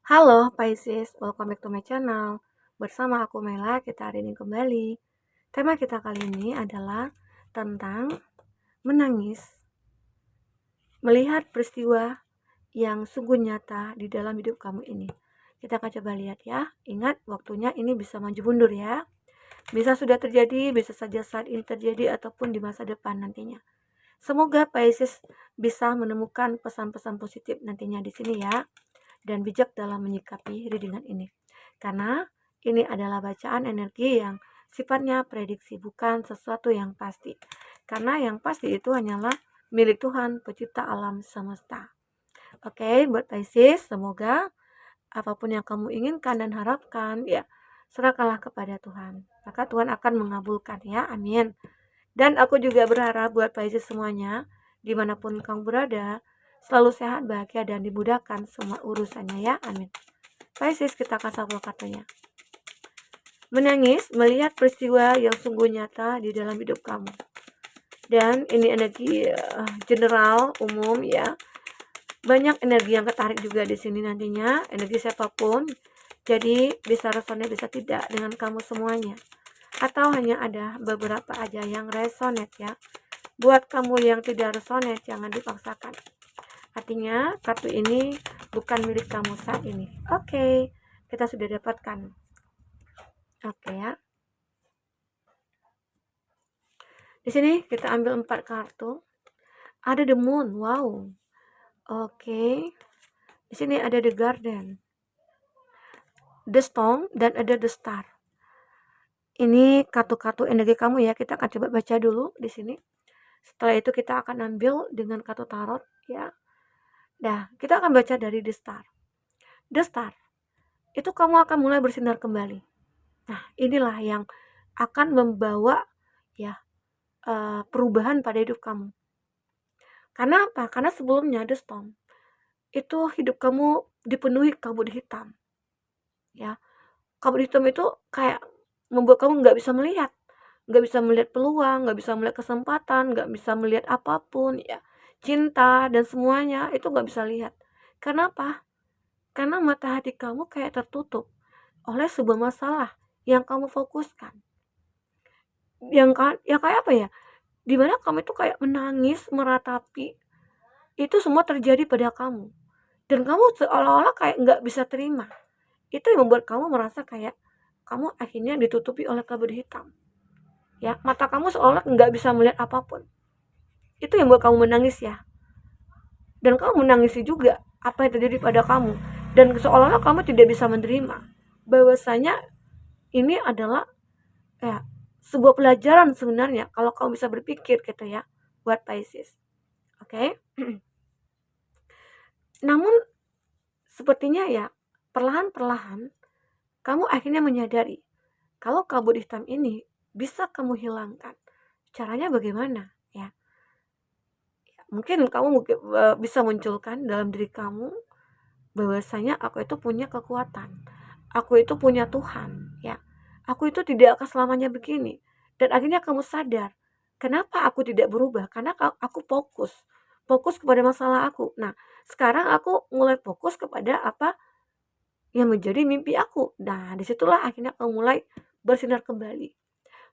Halo Pisces, welcome back to my channel. Bersama aku Mela, kita hari ini kembali. Tema kita kali ini adalah tentang menangis, melihat peristiwa yang sungguh nyata di dalam hidup kamu ini. Kita akan coba lihat ya. Ingat, waktunya ini bisa maju mundur ya. Bisa sudah terjadi, bisa saja saat ini terjadi ataupun di masa depan nantinya. Semoga Pisces bisa menemukan pesan-pesan positif nantinya di sini ya, dan bijak dalam menyikapi readingan ini. Karena ini adalah bacaan energi yang sifatnya prediksi, bukan sesuatu yang pasti. Karena yang pasti itu hanyalah milik Tuhan, pencipta alam semesta. Oke, buat Pisces, semoga apapun yang kamu inginkan dan harapkan, ya, serahkanlah kepada Tuhan. Maka Tuhan akan mengabulkan ya, amin. Dan aku juga berharap buat Pisces semuanya, dimanapun kamu berada, selalu sehat, bahagia, dan dimudahkan semua urusannya ya, amin. Pisces, kita akan shuffle kartunya. Menangis melihat peristiwa yang sungguh nyata di dalam hidup kamu. Dan ini energi general umum ya. Banyak energi yang ketarik juga di sini nantinya, energi siapapun. Jadi bisa resonate, bisa tidak dengan kamu semuanya. Atau hanya ada beberapa aja yang resonate ya. Buat kamu yang tidak resonate, jangan dipaksakan. Artinya kartu ini bukan milik kamu saat ini. Oke, kita sudah dapatkan. Oke ya. Di sini kita ambil 4 kartu. Ada the moon, wow. Oke. Di sini ada the garden, the stone, dan ada the star. Ini kartu-kartu energi kamu ya. Kita akan coba baca dulu di sini. Setelah itu kita akan ambil dengan kartu tarot ya. Nah, kita akan baca dari the star. The star itu kamu akan mulai bersinar kembali. Nah, inilah yang akan membawa ya perubahan pada hidup kamu. Karena apa? Karena sebelumnya the storm itu hidup kamu dipenuhi kabut hitam. Ya, kabut hitam itu kayak membuat kamu nggak bisa melihat peluang, nggak bisa melihat kesempatan, nggak bisa melihat apapun ya, cinta dan semuanya itu nggak bisa lihat. Kenapa? Karena mata hati kamu kayak tertutup oleh sebuah masalah yang kamu fokuskan. Yang kayak apa ya? Dimana kamu itu kayak menangis, meratapi itu semua terjadi pada kamu. Dan kamu seolah-olah kayak nggak bisa terima. Itu yang membuat kamu merasa kayak kamu akhirnya ditutupi oleh kabut hitam. Ya, mata kamu seolah nggak bisa melihat apapun. Itu yang membuat kamu menangis ya. Dan kamu menangisi juga apa yang terjadi pada kamu. Dan seolah-olah kamu tidak bisa menerima bahwasanya ini adalah ya sebuah pelajaran sebenarnya kalau kamu bisa berpikir gitu ya buat Pisces. Oke. Namun sepertinya ya perlahan-perlahan kamu akhirnya menyadari kalau kabut hitam ini bisa kamu hilangkan. Caranya bagaimana ya? Mungkin kamu bisa munculkan dalam diri kamu bahwasanya aku itu punya kekuatan. Aku itu punya Tuhan, ya. Aku itu tidak akan selamanya begini. Dan akhirnya kamu sadar, kenapa aku tidak berubah? Karena aku fokus. Fokus kepada masalah aku. Nah, sekarang aku mulai fokus kepada apa yang menjadi mimpi aku. Nah, disitulah akhirnya kamu mulai bersinar kembali.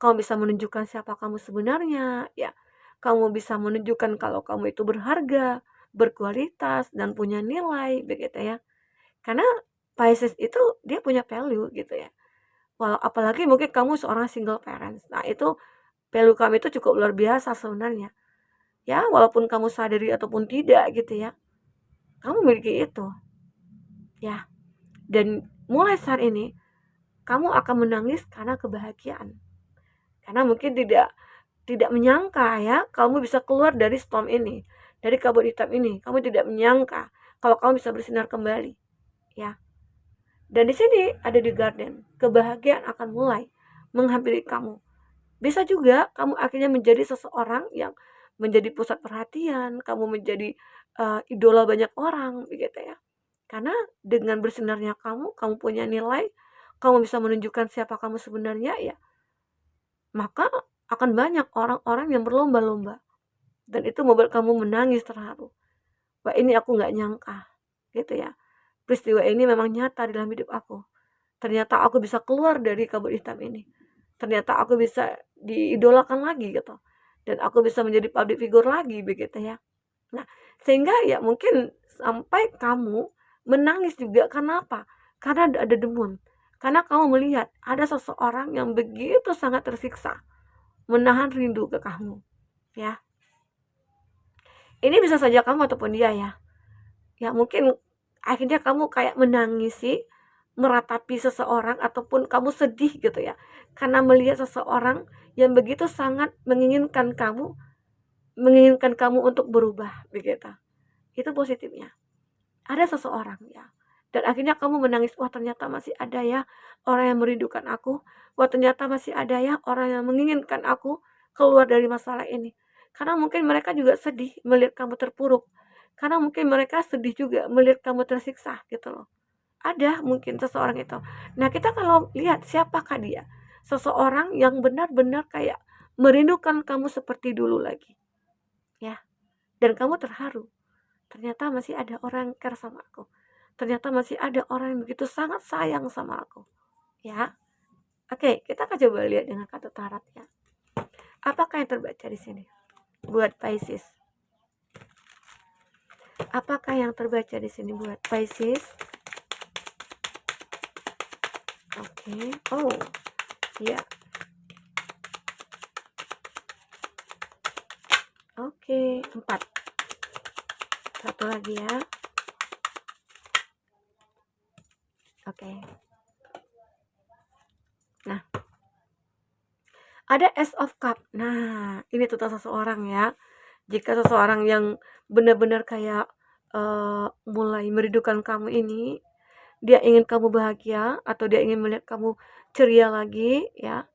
Kamu bisa menunjukkan siapa kamu sebenarnya, ya. Kamu bisa menunjukkan kalau kamu itu berharga, berkualitas, dan punya nilai, begitu ya. Karena Pisces itu dia punya value gitu ya. Walau apalagi mungkin kamu seorang single parents. Nah, itu value kamu itu cukup luar biasa sebenarnya. Ya, walaupun kamu sadari ataupun tidak gitu ya. Kamu memiliki itu. Ya. Dan mulai saat ini kamu akan menangis karena kebahagiaan. Karena mungkin tidak menyangka ya kamu bisa keluar dari storm ini, dari kabut hitam ini. Kamu tidak menyangka kalau kamu bisa bersinar kembali. Ya. Dan di sini ada di garden. Kebahagiaan akan mulai menghampiri kamu. Bisa juga kamu akhirnya menjadi seseorang yang menjadi pusat perhatian, kamu menjadi idola banyak orang, begitu ya. Karena dengan bersinarnya kamu punya nilai, kamu bisa menunjukkan siapa kamu sebenarnya ya. Maka akan banyak orang-orang yang berlomba-lomba. Dan itu membuat kamu menangis terharu. Wah, ini aku nggak nyangka, gitu ya. peristiwa ini memang nyata dalam hidup aku. Ternyata aku bisa keluar dari kabut hitam ini. Ternyata aku bisa diidolakan lagi gitu. Dan aku bisa menjadi public figure lagi begitu ya. Nah, sehingga ya mungkin sampai kamu menangis juga karena apa? Karena ada demun. Karena kamu melihat ada seseorang yang begitu sangat tersiksa menahan rindu ke kamu, ya. Ini bisa saja kamu ataupun dia ya. Ya mungkin akhirnya kamu kayak menangisi, meratapi seseorang ataupun kamu sedih gitu ya. Karena melihat seseorang yang begitu sangat menginginkan kamu untuk berubah begitu. Itu positifnya. Ada seseorang ya. Dan akhirnya kamu menangis, wah ternyata masih ada ya orang yang merindukan aku. Wah ternyata masih ada ya orang yang menginginkan aku keluar dari masalah ini. Karena mungkin mereka juga sedih melihat kamu terpuruk. Karena mungkin mereka sedih juga melihat kamu tersiksa gitu loh. Ada mungkin seseorang itu. Nah kita kalau lihat siapakah dia? Seseorang yang benar-benar kayak merindukan kamu seperti dulu lagi. Ya. Dan kamu terharu. Ternyata masih ada orang yang care sama aku. Ternyata masih ada orang yang begitu sangat sayang sama aku. Ya. Oke, kita akan coba lihat dengan kata tarat ya. Apakah yang terbaca di sini? Buat Pisces. Apakah yang terbaca di sini buat Pisces? Oke. Oh. Ya. Oke, 4. Satu lagi ya. Oke. Nah, ada Ace of Cup. Nah, ini tentang seseorang ya. Jika seseorang yang benar-benar kayak mulai merindukan kamu ini, dia ingin kamu bahagia atau dia ingin melihat kamu ceria lagi ya,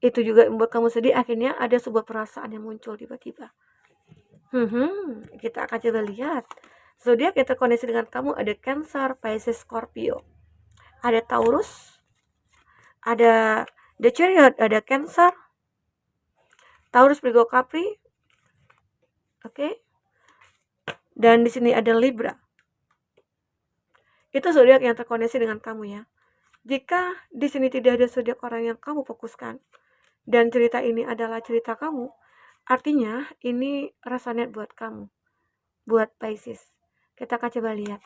itu juga membuat kamu sedih. Akhirnya ada sebuah perasaan yang muncul tiba-tiba. Kita akan coba lihat zodiak yang terkoneksi dengan kamu. Ada Cancer, Pisces, Scorpio, ada Taurus, ada The Chariot, ada Cancer, Taurus, Virgo, Capri, oke. Dan di sini ada Libra. Itu zodiak yang terkoneksi dengan kamu ya. Jika di sini tidak ada zodiak orang yang kamu fokuskan dan cerita ini adalah cerita kamu, artinya ini resonate buat kamu, buat Pisces. Kita akan coba lihat.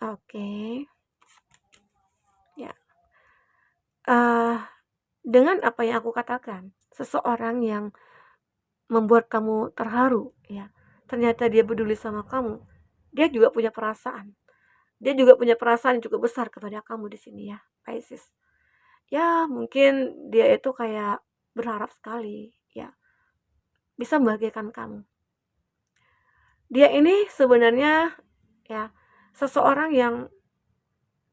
Oke. Ya. Dengan apa yang aku katakan, seseorang yang membuat kamu terharu ya. Ternyata dia peduli sama kamu. Dia juga punya perasaan. Dia juga punya perasaan yang cukup besar kepada kamu di sini ya, Pisces. Ya, mungkin dia itu kayak berharap sekali ya bisa membahagiakan kamu. Dia ini sebenarnya ya seseorang yang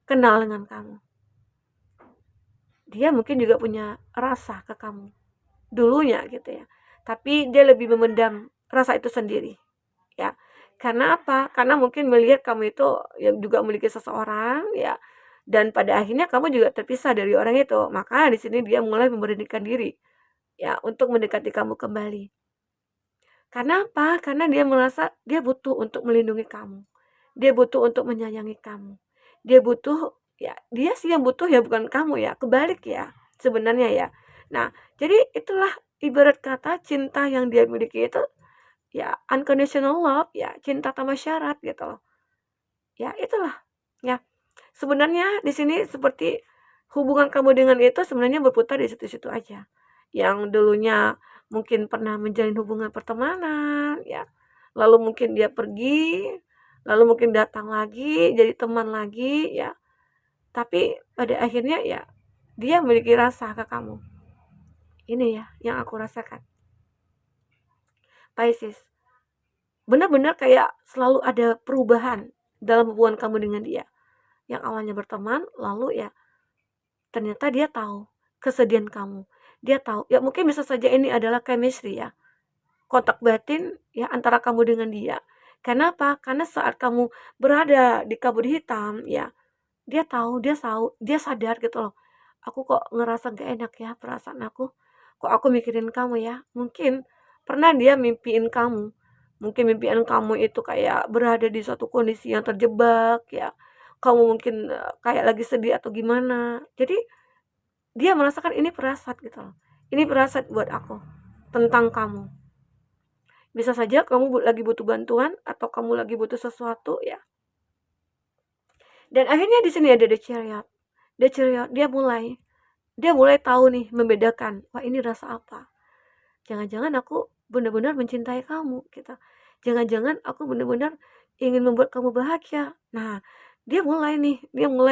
kenal dengan kamu. Dia mungkin juga punya rasa ke kamu dulunya gitu ya. Tapi dia lebih memendam rasa itu sendiri. Ya. Karena apa? Karena mungkin melihat kamu itu yang juga memiliki seseorang ya, dan pada akhirnya kamu juga terpisah dari orang itu. Maka di sini dia mulai memberanikan diri ya untuk mendekati kamu kembali. Karena apa? Karena dia merasa dia butuh untuk melindungi kamu. Dia butuh untuk menyayangi kamu. Dia butuh ya, dia sih yang butuh ya, bukan kamu ya. Kebalik ya sebenarnya ya. Nah, jadi itulah ibarat kata cinta yang dia miliki itu ya unconditional love ya, cinta tanpa syarat gitu loh. Ya itulah ya. Sebenarnya di sini seperti hubungan kamu dengan itu sebenarnya berputar di situ-situ aja. Yang dulunya mungkin pernah menjalin hubungan pertemanan ya. Lalu mungkin dia pergi, lalu mungkin datang lagi jadi teman lagi ya. Tapi pada akhirnya ya dia memiliki rasa ke kamu. Ini ya yang aku rasakan. Pisces. Benar-benar kayak selalu ada perubahan dalam hubungan kamu dengan dia. Yang awalnya berteman, lalu ya ternyata dia tahu kesedihan kamu. Dia tahu, ya mungkin bisa saja ini adalah chemistry ya. Kontak batin ya antara kamu dengan dia. Kenapa? Karena saat kamu berada di kabut hitam ya, dia tahu, dia sadar gitu loh. Aku kok ngerasa gak enak ya perasaan aku. Kok aku mikirin kamu ya. Mungkin pernah dia mimpiin kamu. Mungkin impian kamu itu kayak berada di suatu kondisi yang terjebak ya. Kamu mungkin, kayak lagi sedih atau gimana. Jadi dia merasakan ini firasat gitu loh. Ini firasat buat aku tentang kamu. Bisa saja kamu lagi butuh bantuan atau kamu lagi butuh sesuatu ya. Dan akhirnya di sini ada The Chariot. The Chariot dia mulai tahu nih membedakan, wah ini rasa apa. Jangan-jangan aku benar-benar mencintai kamu gitu. Jangan-jangan aku benar-benar ingin membuat kamu bahagia. Nah, dia mulai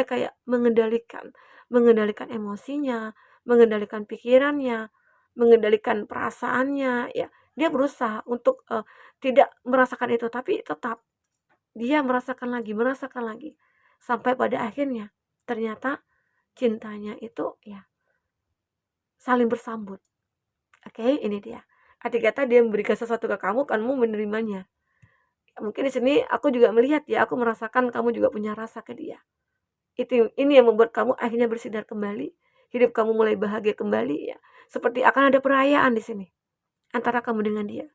kayak mengendalikan emosinya, mengendalikan pikirannya, mengendalikan perasaannya ya. Dia berusaha untuk tidak merasakan itu, tapi tetap dia merasakan lagi sampai pada akhirnya ternyata cintanya itu ya saling bersambut. Oke, ini dia. Arti kata dia memberikan sesuatu ke kamu menerimanya. Mungkin di sini aku juga melihat ya, aku merasakan kamu juga punya rasa ke dia. Ini yang membuat kamu akhirnya bersinar kembali, hidup kamu mulai bahagia kembali ya. Seperti akan ada perayaan di sini antara kamu dengan dia.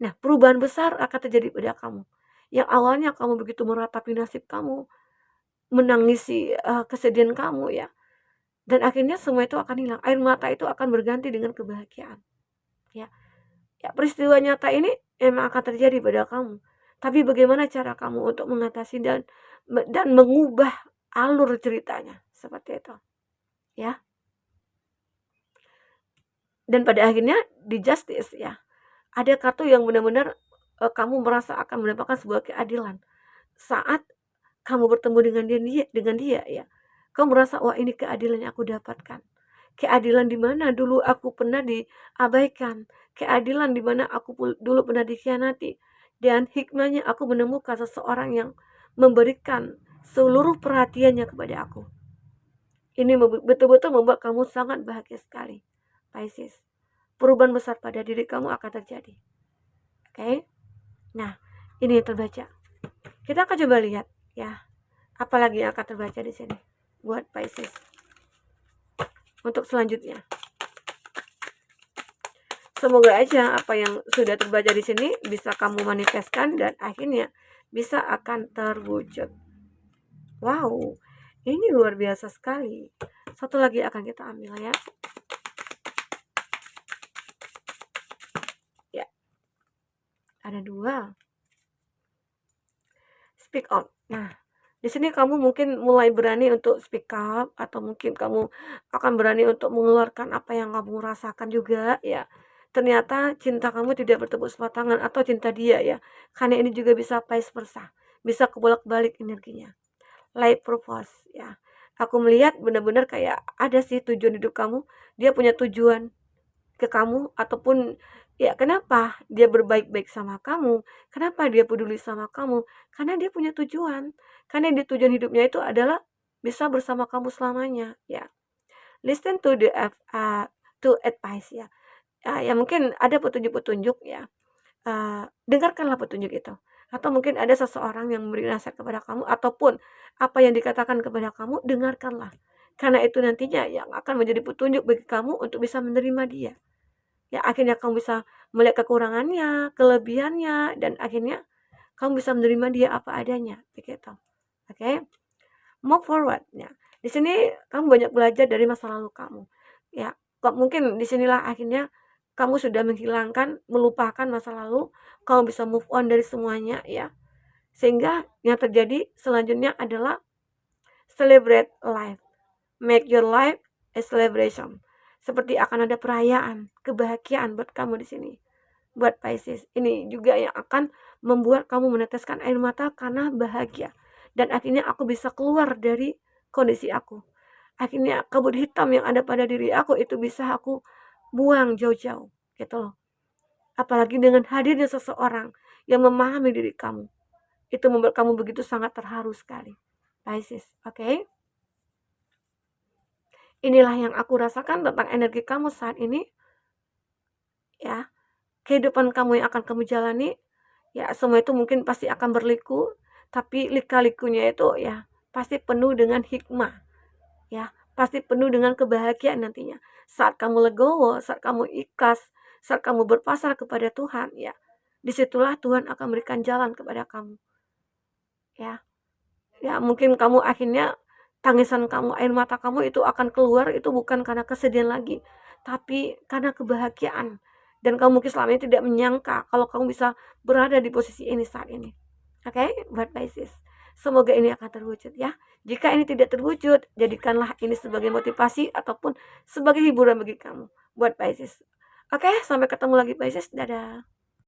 Nah, perubahan besar akan terjadi pada kamu. Yang awalnya kamu begitu meratapi nasib kamu, menangisi kesedihan kamu ya. Dan akhirnya semua itu akan hilang. Air mata itu akan berganti dengan kebahagiaan. Ya. Ya, peristiwa nyata ini emang akan terjadi pada kamu. Tapi bagaimana cara kamu untuk mengatasi dan mengubah alur ceritanya seperti itu. Ya. Dan pada akhirnya di justice ya. Ada kartu yang benar-benar kamu merasa akan mendapatkan sebuah keadilan. Saat kamu bertemu dengan dia ya. Kamu merasa wah ini keadilan yang aku dapatkan. Keadilan di mana dulu aku pernah diabaikan. Keadilan di mana aku dulu pernah dikhianati. Dan hikmahnya aku menemukan seseorang yang memberikan seluruh perhatiannya kepada aku. Ini betul-betul membuat kamu sangat bahagia sekali, Pisces. Perubahan besar pada diri kamu akan terjadi. Oke? Nah, ini yang terbaca. Kita akan coba lihat ya. Apalagi yang akan terbaca di sini buat Pisces. Untuk selanjutnya. Semoga aja apa yang sudah terbaca di sini bisa kamu manifestkan dan akhirnya bisa akan terwujud. Wow, ini luar biasa sekali. Satu lagi akan kita ambil ya. Ya, ada 2. Speak up. Nah, di sini kamu mungkin mulai berani untuk speak up atau mungkin kamu akan berani untuk mengeluarkan apa yang kamu rasakan juga ya. Ternyata cinta kamu tidak bertepuk sebelah tangan atau cinta dia ya. Karena ini juga bisa vice versa. Bisa kebolak-balik energinya. Life purpose ya. Aku melihat benar-benar kayak ada sih tujuan hidup kamu. Dia punya tujuan ke kamu ataupun ya kenapa dia berbaik-baik sama kamu? Kenapa dia peduli sama kamu? Karena dia punya tujuan. Karena tujuan hidupnya itu adalah bisa bersama kamu selamanya ya. Listen to to advice ya. Ya mungkin ada petunjuk-petunjuk ya. Dengarkanlah petunjuk itu. Atau mungkin ada seseorang yang memberi nasihat kepada kamu ataupun apa yang dikatakan kepada kamu, dengarkanlah. Karena itu nantinya yang akan menjadi petunjuk bagi kamu untuk bisa menerima dia. Ya akhirnya kamu bisa melihat kekurangannya, kelebihannya, dan akhirnya kamu bisa menerima dia apa adanya, begitu. Oke, move forward. Ya, di sini kamu banyak belajar dari masa lalu kamu. Ya, kok mungkin disinilah akhirnya kamu sudah menghilangkan, melupakan masa lalu, kamu bisa move on dari semuanya ya. Sehingga yang terjadi selanjutnya adalah celebrate life. Make your life a celebration. Seperti akan ada perayaan, kebahagiaan buat kamu di sini. Buat Pisces, ini juga yang akan membuat kamu meneteskan air mata karena bahagia. Dan akhirnya aku bisa keluar dari kondisi aku. Akhirnya kabut hitam yang ada pada diri aku itu bisa aku buang jauh-jauh, gitu loh. Apalagi dengan hadirnya seseorang yang memahami diri kamu. Itu membuat kamu begitu sangat terharu sekali. Pisces, oke? Inilah yang aku rasakan tentang energi kamu saat ini. Ya, kehidupan kamu yang akan kamu jalani, ya semua itu mungkin pasti akan berliku, tapi lika-likunya itu ya pasti penuh dengan hikmah. Ya, pasti penuh dengan kebahagiaan nantinya. Saat kamu legowo, saat kamu ikhlas, saat kamu berpasrah kepada Tuhan, ya. disitulah Tuhan akan berikan jalan kepada kamu. Ya, ya mungkin kamu akhirnya tangisan kamu, air mata kamu itu akan keluar itu bukan karena kesedihan lagi, tapi karena kebahagiaan. Dan kamu mungkin selama ini tidak menyangka kalau kamu bisa berada di posisi ini saat ini. Oke, buat Pisces. Semoga ini akan terwujud ya. Jika ini tidak terwujud, jadikanlah ini sebagai motivasi ataupun sebagai hiburan bagi kamu buat Pisces. Oke, sampai ketemu lagi Pisces. Dadah.